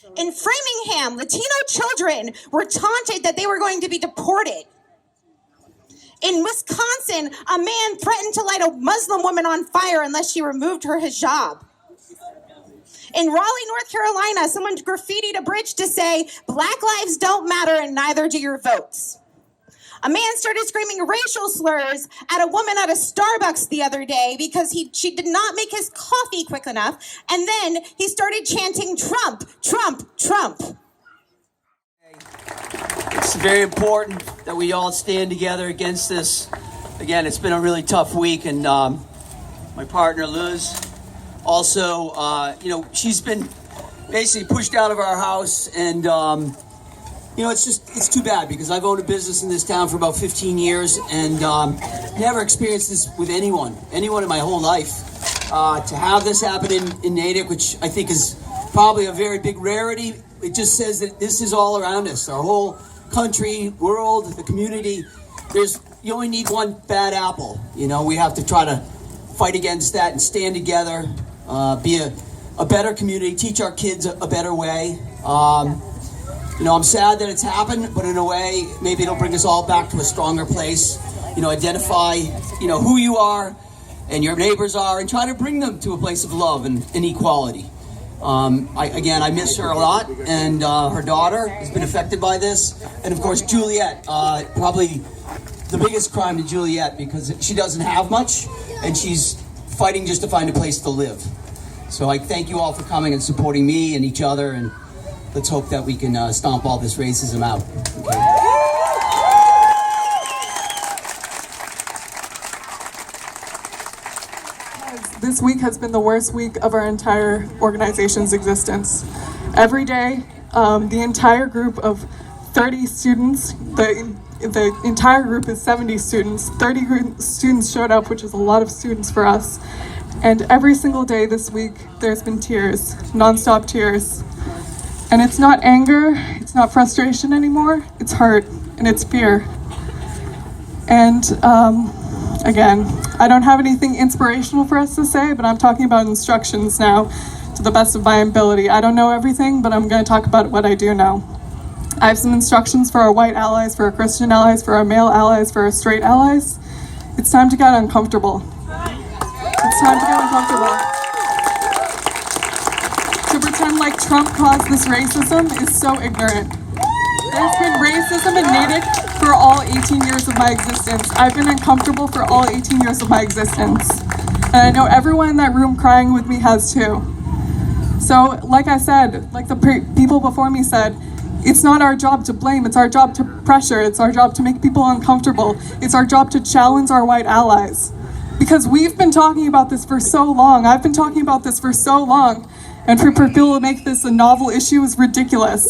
In Framingham, Latino children were taunted that they were going to be deported. In Wisconsin, a man threatened to light a Muslim woman on fire unless she removed her hijab. In Raleigh, North Carolina, someone graffitied a bridge to say, "Black lives don't matter and neither do your votes." A man started screaming racial slurs at a woman at a Starbucks the other day because she did not make his coffee quick enough, and then he started chanting Trump, Trump, Trump. It's very important that we all stand together against this. Again, it's been a really tough week, and my partner Liz, also, she's been basically pushed out of our house, and it's too bad because I've owned a business in this town for about 15 years and never experienced this with anyone in my whole life. To have this happen in Natick, which I think is probably a very big rarity, it just says that this is all around us. Our whole country, world, the community, you only need one bad apple. We have to try to fight against that and stand together, be a better community, teach our kids a better way. I'm sad that it's happened, but in a way, maybe it'll bring us all back to a stronger place. Identify, who you are and your neighbors are, and try to bring them to a place of love and equality. I miss her a lot, and her daughter has been affected by this. And of course, Juliet, probably the biggest crime to Juliet because she doesn't have much, and she's fighting just to find a place to live. So I thank you all for coming and supporting me and each other, and let's hope that we can stomp all this racism out. Okay. This week has been the worst week of our entire organization's existence. Every day, the entire group of 30 students, the entire group is 70 students, 30 students showed up, which is a lot of students for us. And every single day this week, there's been tears, nonstop tears. And it's not anger, it's not frustration anymore, it's hurt and it's fear. And again, I don't have anything inspirational for us to say, but I'm talking about instructions now to the best of my ability. I don't know everything, but I'm going to talk about what I do know. I have some instructions for our white allies, for our Christian allies, for our male allies, for our straight allies. It's time to get uncomfortable. It's time to get uncomfortable. To pretend like Trump caused this racism is so ignorant. There's been racism in Natick for all 18 years of my existence. I've been uncomfortable for all 18 years of my existence. And I know everyone in that room crying with me has too. So, like I said, like the people before me said, it's not our job to blame, it's our job to pressure, it's our job to make people uncomfortable, it's our job to challenge our white allies. Because we've been talking about this for so long, I've been talking about this for so long, and for people to make this a novel issue is ridiculous.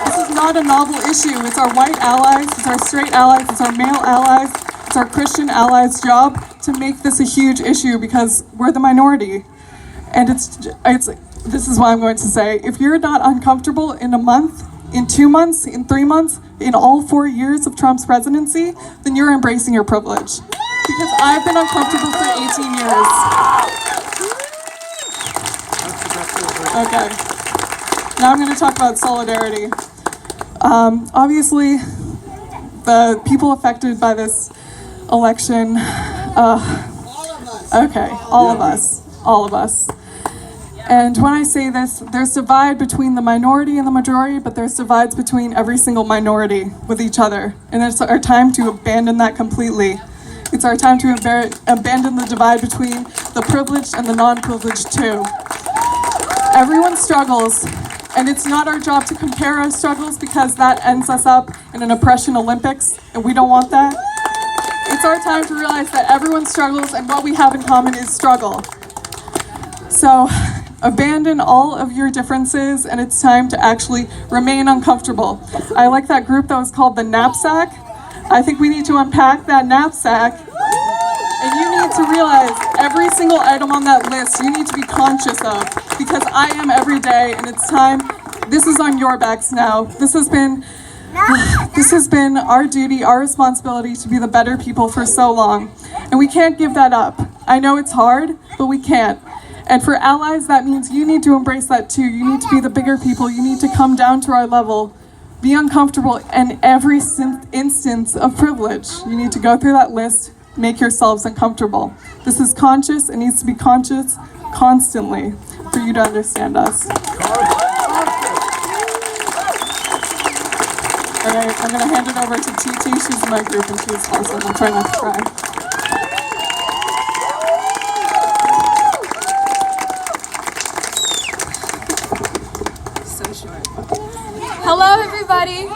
This is not a novel issue, it's our white allies, it's our straight allies, it's our male allies, it's our Christian allies' job to make this a huge issue because we're the minority. And this is what I'm going to say. If you're not uncomfortable in a month, in 2 months, in 3 months, in all 4 years of Trump's presidency, then you're embracing your privilege. Because I've been uncomfortable for 18 years. Okay. Now I'm going to talk about solidarity. Obviously, the people affected by this election, all of us. And when I say this, there's divide between the minority and the majority, but there's divides between every single minority with each other. And it's our time to abandon that completely. It's our time to abandon the divide between the privileged and the non-privileged too. Everyone struggles, and it's not our job to compare our struggles because that ends us up in an oppression Olympics, and we don't want that. It's our time to realize that everyone struggles, and what we have in common is struggle. So, abandon all of your differences, and it's time to actually remain uncomfortable. I like that group that was called the knapsack. I think we need to unpack that knapsack, and you need to realize every single item on that list you need to be conscious of, because I am every day, and it's time. This is on your backs now. This has been our duty, our responsibility to be the better people for so long, and we can't give that up. I know it's hard, but we can't. And for allies, that means you need to embrace that too. You need to be the bigger people. You need to come down to our level, be uncomfortable in every instance of privilege. You need to go through that list, make yourselves uncomfortable. This is conscious. It needs to be conscious constantly for you to understand us. All right, I'm going to hand it over to TT. She's in my group and she's awesome. I'm trying not to cry. Hello, everybody.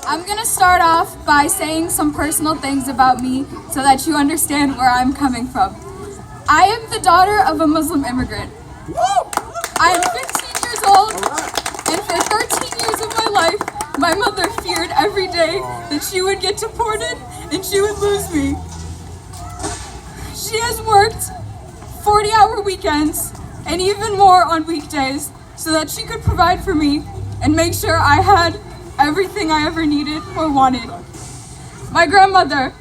I'm going to start off by saying some personal things about me so that you understand where I'm coming from. I am the daughter of a Muslim immigrant. I am 15 years old, and for 13 years of my life, my mother feared every day that she would get deported and she would lose me. She has worked 40-hour weekends and even more on weekdays so that she could provide for me and make sure I had everything I ever needed or wanted. My grandmother,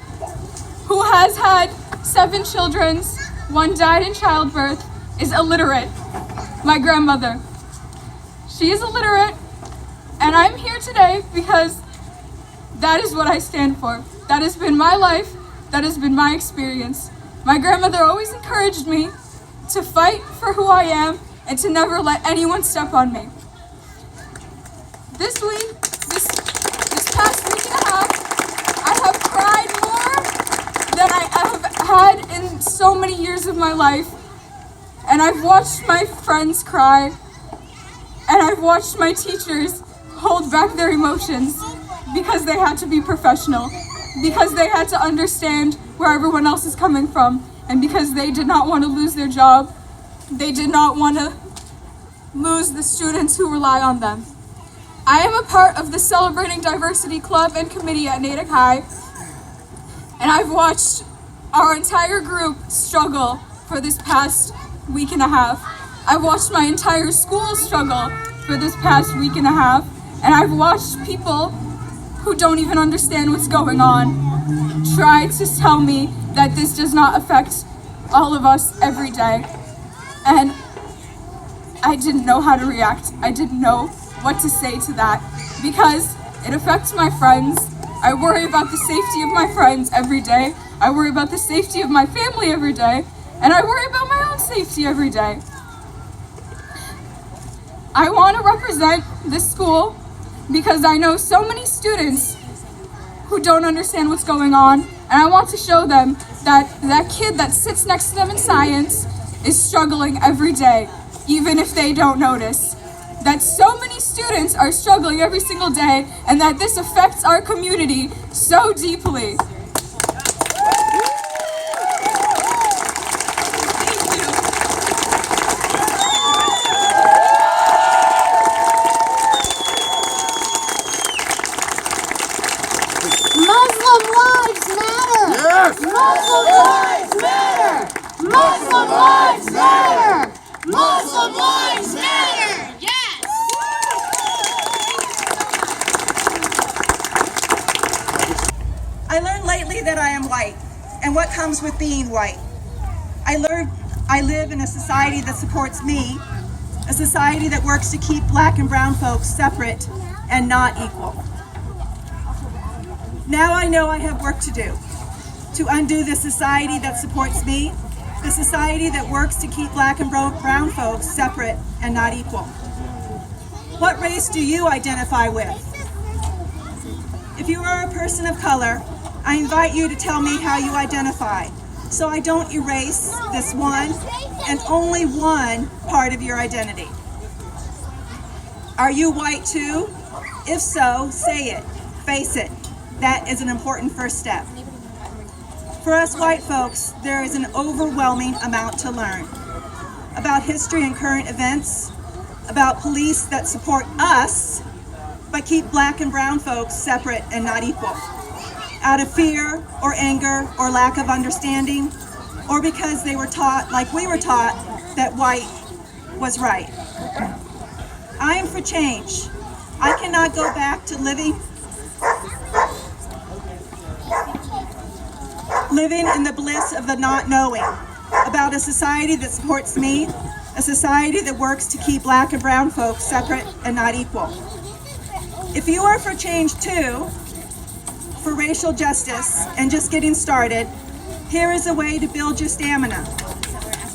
who has had 7 children, 1 died in childbirth, is illiterate. My grandmother. She is illiterate, and I'm here today because that is what I stand for. That has been my life. That has been my experience. My grandmother always encouraged me to fight for who I am and to never let anyone step on me. This past week and a half, I have cried more than I have had in so many years of my life. And I've watched my friends cry, and I've watched my teachers hold back their emotions because they had to be professional, because they had to understand where everyone else is coming from, and because they did not want to lose their job. They did not want to lose the students who rely on them. I am a part of the Celebrating Diversity Club and Committee at Natick High, and I've watched our entire group struggle for this past week and a half. I've watched my entire school struggle for this past week and a half, and I've watched people who don't even understand what's going on try to tell me that this does not affect all of us every day. And I didn't know how to react. I didn't know what to say to that because it affects my friends. I worry about the safety of my friends every day. I worry about the safety of my family every day. And I worry about my own safety every day. I want to represent this school because I know so many students who don't understand what's going on, and I want to show them that that kid that sits next to them in science is struggling every day, even if they don't notice. That so many students are struggling every single day, and that this affects our community so deeply. Muslim lives matter! Yes! Muslim lives matter! Muslim lives matter! Muslim lives matter! Yes! I learned lately that I am white and what comes with being white. I live in a society that supports me, a society that works to keep black and brown folks separate and not equal. Now I know I have work to do to undo the society that supports me, the society that works to keep black and brown folks separate and not equal. What race do you identify with? If you are a person of color, I invite you to tell me how you identify, so I don't erase this one and only one part of your identity. Are you white too? If so, say it, face it. That is an important first step. For us white folks, there is an overwhelming amount to learn about history and current events, about police that support us, but keep black and brown folks separate and not equal, out of fear or anger or lack of understanding, or because they were taught, like we were taught, that white was right. I am for change. I cannot go back to living in the bliss of the not knowing. about a society that supports me, a society that works to keep black and brown folks separate and not equal. If you are for change too, for racial justice and just getting started, here is a way to build your stamina.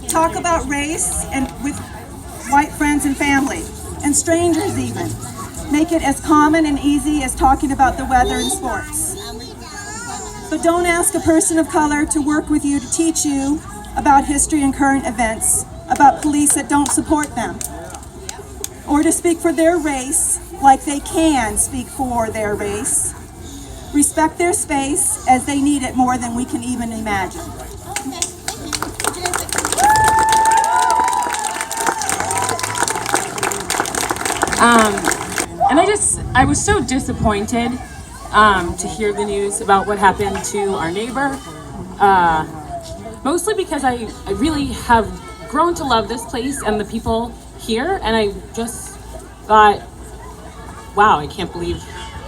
Talk about race and with white friends and family, and strangers even. Make it as common and easy as talking about the weather and sports. But don't ask a person of color to work with you to teach you about history and current events, about police that don't support them, or to speak for their race like they can speak for their race. Respect their space as they need it more than we can even imagine. And I was so disappointed to hear the news about what happened to our neighbor. Mostly because I really have grown to love this place and the people here, and I just thought, wow, I can't believe,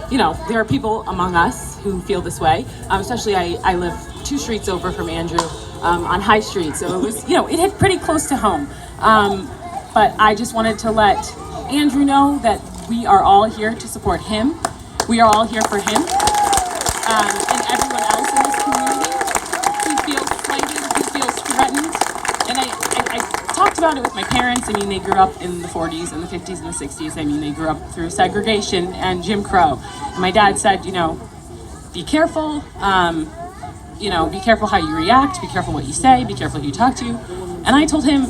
there are people among us who feel this way. Especially I live 2 streets over from Andrew on High Street, so it was, it hit pretty close to home. But I just wanted to let Andrew know that we are all here to support him. We are all here for him and everyone else in this community who feels slighted, who feels threatened. And I talked about it with my parents. I mean, they grew up in the 40s and the 50s and the 60s. I mean, they grew up through segregation and Jim Crow. And my dad said, be careful, be careful how you react, be careful what you say, be careful who you talk to. And I told him,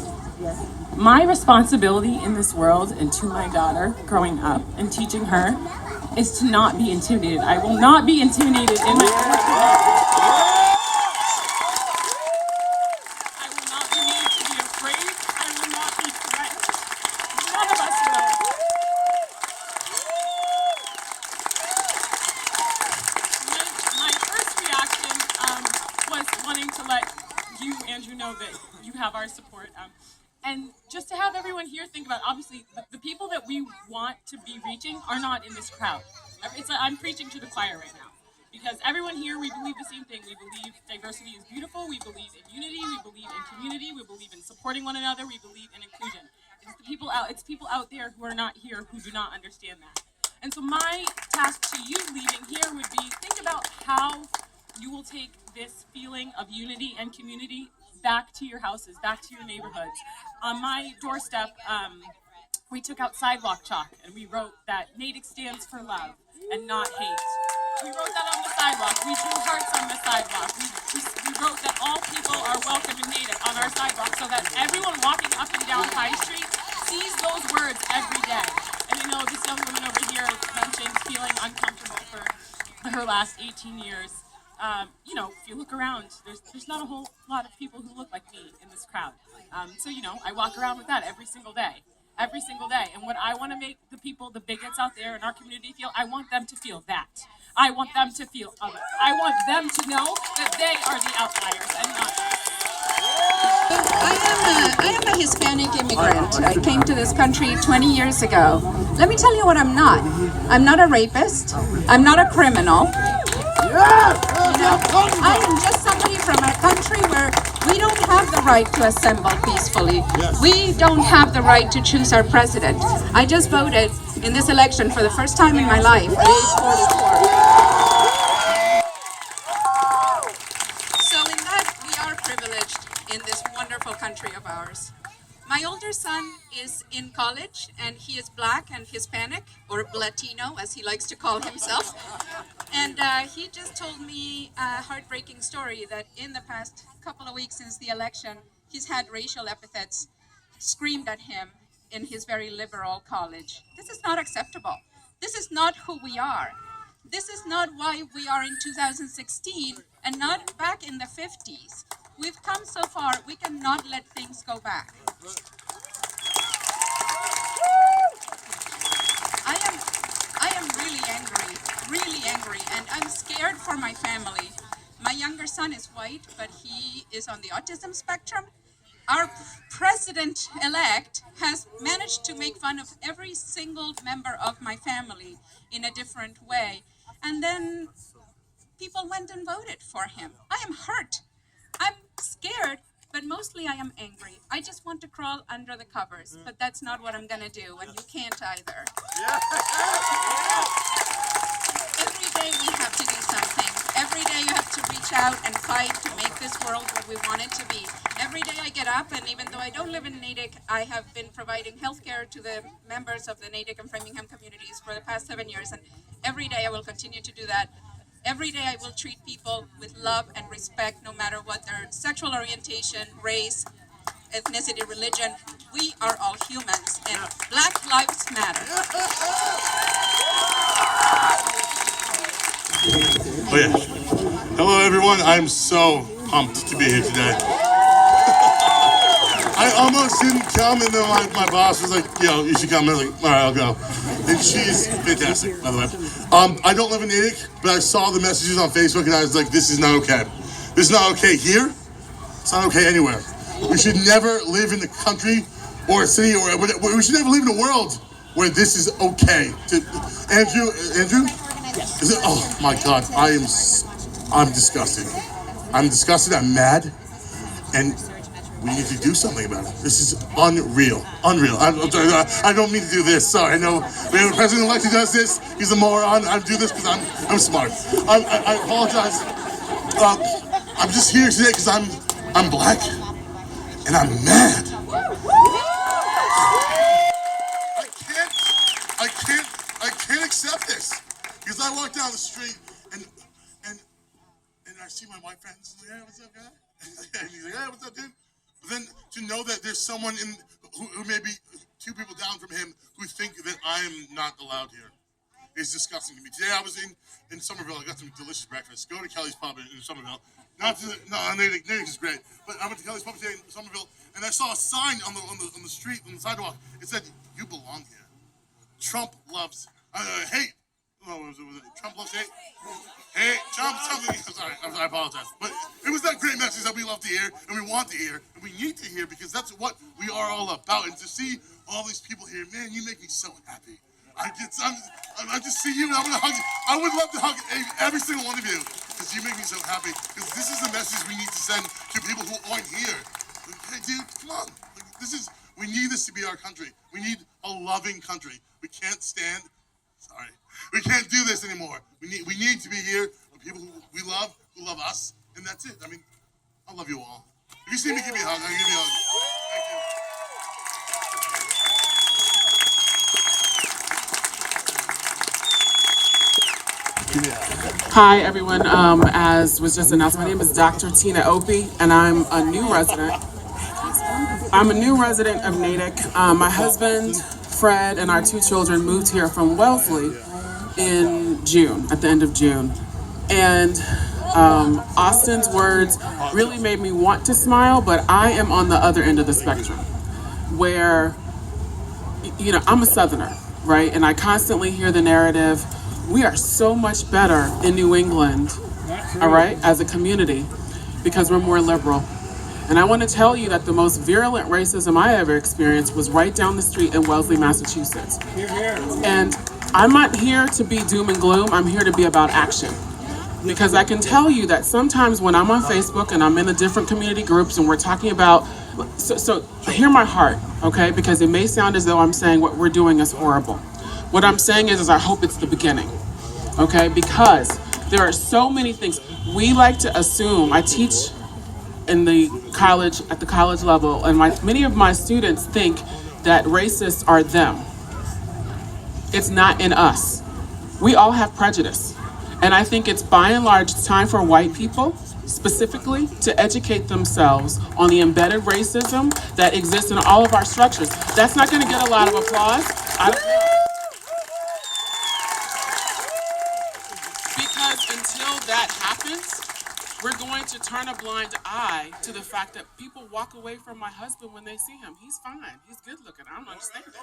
my responsibility in this world and to my daughter growing up and teaching her is to not be intimidated. I will not be intimidated in my work. I will not be made to be afraid. I will not be threatened. None of us will. My first reaction was wanting to let you, Andrew, know that you have our support. And just to have everyone here think about, obviously, the people that we want to be reaching are not in this crowd. I'm preaching to the choir right now. Because everyone here, we believe the same thing. We believe diversity is beautiful. We believe in unity. We believe in community. We believe in supporting one another. We believe in inclusion. It's people out there who are not here who do not understand that. And so my task to you leaving here would be, think about how you will take this feeling of unity and community back to your houses, back to your neighborhoods. On my doorstep, we took out sidewalk chalk and we wrote that Natick stands for love and not hate. We wrote that on the sidewalk. We drew hearts on the sidewalk. We wrote that all people are welcome in Natick on our sidewalk so that everyone walking up and down High Street sees those words every day. And this young woman over here mentioned feeling uncomfortable for her last 18 years. If you look around, there's not a whole lot of people who look like me in this crowd. So I walk around with that every single day. And what I want to make the people, the bigots out there in our community feel, I want them to feel that. I want them to feel other. I want them to know that they are the outliers and not us. I am a Hispanic immigrant. I came to this country 20 years ago. Let me tell you what I'm not. I'm not a rapist. I'm not a criminal. I am just somebody from a country where we don't have the right to assemble peacefully. Yes. We don't have the right to choose our president. I just voted in this election for the first time in my life at age 44. So in that, we are privileged in this wonderful country of ours. My older son is in college, and he is black and Hispanic, or Latino, as he likes to call himself. And he just told me a heartbreaking story that in the past couple of weeks since the election, he's had racial epithets screamed at him in his very liberal college. This is not acceptable. This is not who we are. This is not why we are in 2016 and not back in the 50s. We've come so far, we cannot let things go back. I am really angry, and I'm scared for my family. My younger son is white, but he is on the autism spectrum. Our president-elect has managed to make fun of every single member of my family in a different way. And then people went and voted for him. I am hurt. I'm scared but mostly I am angry. I just want to crawl under the covers, but that's not what I'm gonna do, and you can't either. Every day we have to do something. Every day you have to reach out and fight to make this world what we want it to be. Every day I get up, and even though I don't live in Natick, I have been providing healthcare to the members of the Natick and Framingham communities for the past 7 years, and every day I will continue to do that. Every day I will treat people with love and respect, no matter what their sexual orientation, race, ethnicity, religion. We are all humans, and Black Lives Matter. Oh yeah. Hello everyone, I'm so pumped to be here today. I almost didn't come, and then my boss was like, yo, you should come. I was like, all right, I'll go. And she's fantastic, by the way. I don't live in Natick, but I saw the messages on Facebook, and I was like, this is not okay. This is not okay here. It's not okay anywhere. We should never live in a country or a city, or we should never live in a world where this is okay. Andrew? Is it? Oh my God, I'm disgusted. I'm disgusted, I'm mad, and we need to do something about it. This is unreal. I don't mean to do this. Sorry, I know we have a president-elect who does this. He's a moron. I do this because I'm smart. I apologize. I'm just here today because I'm black and I'm mad. I can't accept this because I walk down the street and I see my white friends. Like, hey, what's up, guy? And he's like, hey, what's up, dude? But then to know that there's someone who may be 2 people down from him who think that I'm not allowed here is disgusting to me. Today I was in Somerville. I got some delicious breakfast. Go to Kelly's Pub in Somerville. Natick is great. But I went to Kelly's Pub today in Somerville, and I saw a sign on the street, on the sidewalk. It said, "You belong here." Trump loves hate. Oh, was it Trump loves hate? Hey, Trump, something. Sorry, I apologize. But it was that great message that we love to hear, and we want to hear, and we need to hear, because that's what we are all about. And to see all these people here, man, you make me so happy. I just see you, and I'm gonna hug you. I would love to hug every single one of you, because you make me so happy. Because this is the message we need to send to people who aren't here. Like, hey, dude, come on. Like, we need this to be our country. We need a loving country. We can't stand. Sorry. We can't do this anymore. We need to be here with people who we love, who love us, and that's it. I mean, I love you all. If you see me, give me a hug. I'll give you a hug. Thank you. Hi, everyone. As was just announced, my name is Dr. Tina Opie, and I'm a new resident. I'm a new resident of Natick. My husband, Fred, and our 2 children moved here from Wellesley in June, at the end of June. And Austin's words really made me want to smile, but I am on the other end of the spectrum, where, I'm a Southerner, right? And I constantly hear the narrative, we are so much better in New England, all right, as a community, because we're more liberal. And I want to tell you that the most virulent racism I ever experienced was right down the street in Wellesley, Massachusetts. And I'm not here to be doom and gloom, I'm here to be about action. Because I can tell you that sometimes when I'm on Facebook and I'm in the different community groups and we're talking about, so hear my heart, okay? Because it may sound as though I'm saying what we're doing is horrible. What I'm saying is I hope it's the beginning, okay? Because there are so many things. We like to assume, I teach in the college, at the college level, and many of my students think that racists are them. It's not in us. We all have prejudice. And I think it's by and large time for white people, specifically, to educate themselves on the embedded racism that exists in all of our structures. That's not gonna get a lot of applause. Because until that happens, we're going to turn a blind eye to the fact that people walk away from my husband when they see him. He's fine, he's good looking, I don't understand it.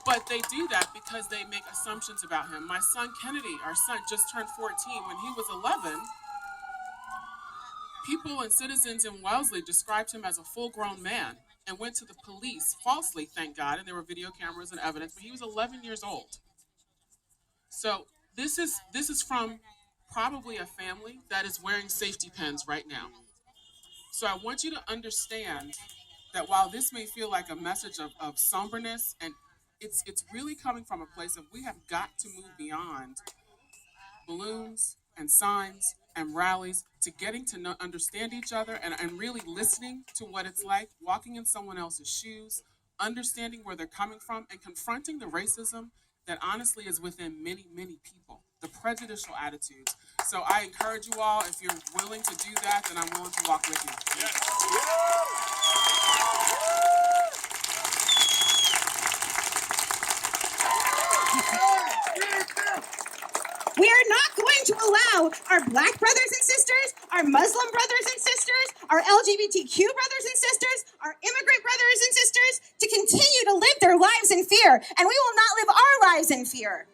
But they do that because they make assumptions about him. My son Kennedy, our son, just turned 14. When he was 11, people and citizens in Wellesley described him as a full-grown man and went to the police, falsely, thank God, and there were video cameras and evidence, but he was 11 years old. So this is from probably a family that is wearing safety pins right now. So I want you to understand that while this may feel like a message of somberness, and it's really coming from a place of we have got to move beyond balloons and signs and rallies to getting to understand each other and really listening to what it's like, walking in someone else's shoes, understanding where they're coming from, and confronting the racism that honestly is within many, many people, the prejudicial attitudes. So I encourage you all, if you're willing to do that, then I'm willing to walk with you. We are not going to allow our Black brothers and sisters, our Muslim brothers and sisters, our LGBTQ brothers and sisters, our immigrant brothers and sisters to continue to live their lives in fear, and we will not live our lives in fear.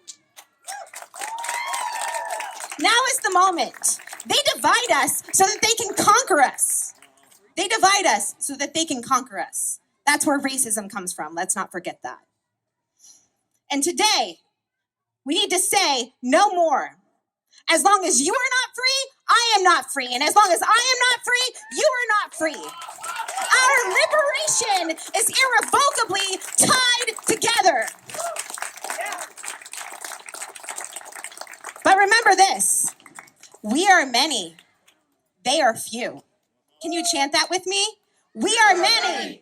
Now is the moment. They divide us so that they can conquer us. They divide us so that they can conquer us. That's where racism comes from. Let's not forget that. And today, we need to say no more. As long as you are not free, I am not free. And as long as I am not free, you are not free. Our liberation is irrevocably tied together. But remember this, we are many, they are few. Can you chant that with me? We are many,